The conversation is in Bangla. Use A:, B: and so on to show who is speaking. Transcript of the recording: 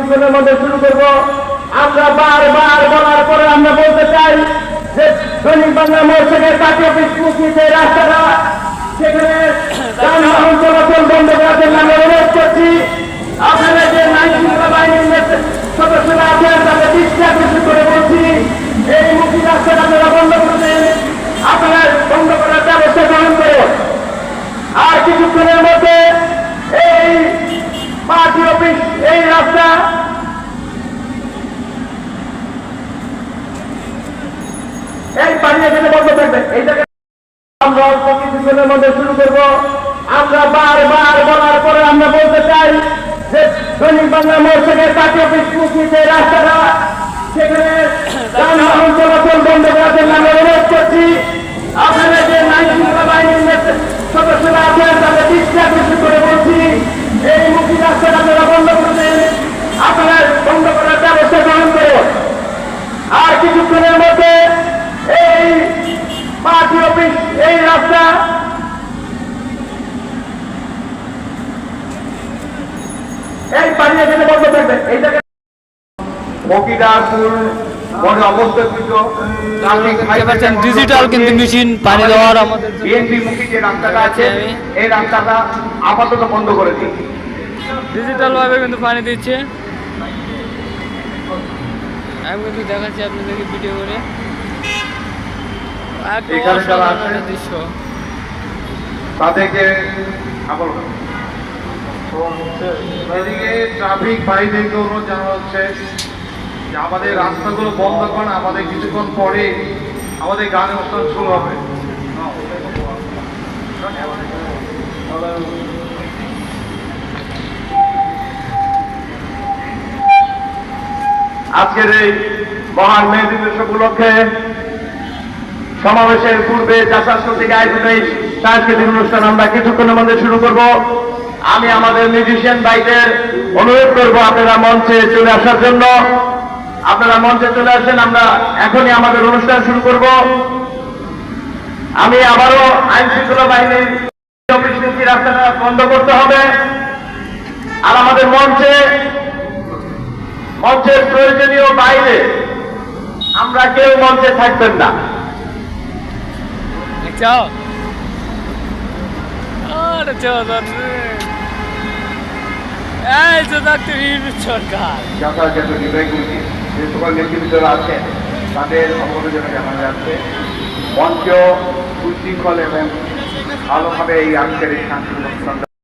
A: কিছুক্ষণের মধ্যে শুরু করব। আমরা বারবার বলার পরে আমরা বলতে চাই যে দৈনিক বাংলা মোড় থেকে পার্টি অফিস মুখী যে রাস্তাটা, সেখানে যানবাহন চলাচল বন্ধ করার জন্য আমরা অনুরোধ করছি। আপনারা যে আইন শৃঙ্খলা বাহিনীর সদস্যরা আছেন তাদের দৃষ্টি আকর্ষণ করে বলছি, এই মুখী রাস্তাটা আপনারা বন্ধ করবেন, আপনারা বন্ধ করার ব্যবস্থা গ্রহণ করুন। আর কিছুক্ষণের মধ্যে এই পার্টি অফিস এই রাস্তা এই পানি এখানে বন্ধ থাকবে। এই জায়গায় আমরা অল্প কিছুক্ষণের মধ্যে শুরু করব। আমরা বারবার বলার পরে আমরা বলতে চাই যে দৈনিক বাংলা মোড় থেকে পার্টি অফিস মুখী যে রাস্তাটা, সেখানে যানবাহন চলাচল বন্ধ করার জন্য আমরা অনুরোধ করছি। আপনারা যে আইন শৃঙ্খলা বাহিনীর সদস্যরা আছেন তাদের দৃষ্টি আকর্ষণ করে বলছি, এই মুখী রাস্তাটা আপনারা বন্ধ করবেন, আপনারা বন্ধ করার ব্যবস্থা গ্রহণ করুন। আর কিছুক্ষণের মধ্যে এই পার্টি অফিস এই রাস্তা এই পানি এখানে বন্ধ থাকবে। এই জায়গায় মকিদারপুর মনে অবস্থিত
B: ডিজিটাল কিন্তু মেশিন পানি দেওয়ার আমাদের
A: বিএনপি মুখী যে রাস্তাটা আছে এই রাস্তাটা আপাতত বন্ধ করে দিই।
B: ডিজিটাল ভাবে কিন্তু পানি দিচ্ছে। আমি কিন্তু দেখাচ্ছি আপনাদেরকে ভিডিও করে
A: এখানে যারা আছে
B: দৃশ্য
A: তাদেরকে এদিকে ট্রাফিক ভাইদেরকে অনুরোধ জানানো হচ্ছে যে আমাদের রাস্তাগুলো বন্ধ করেন, আমাদের কিছুক্ষণ পরে আমাদের গান অনুষ্ঠান শুরু হবে। আজকের এই মহান মে দিবস উপলক্ষে সমাবেশের পূর্বে যথাসাংস্কৃতিক আয়োজনে এই সাংস্কৃতিক অনুষ্ঠান আমরা কিছুক্ষণের মধ্যে শুরু করব। আমি আমাদের মিউজিশিয়ান ভাইদের অনুরোধ করব আপনারা মঞ্চে চলে আসার জন্য। আপনারা মঞ্চে চলে আসেন, আমরা এখনই আমাদের অনুষ্ঠান শুরু করব। আমি আবারও আইন শৃঙ্খলা বাহিনীর অফিস মুখী রাস্তাটা বন্ধ করতে হবে। আর আমাদের মঞ্চের প্রয়োজনীয় বাইরে আমরা কেউ মঞ্চে থাকবেন না।
B: সরকার
A: যথাযথ বিভাগগুলি যে সকল নেতৃবৃন্দরা আছেন তাদের অবগত জানা যাচ্ছে। মঞ্চ সুশৃঙ্খল এবং ভালোভাবে এই আজকের এই সাংস্কৃতিক অনুষ্ঠান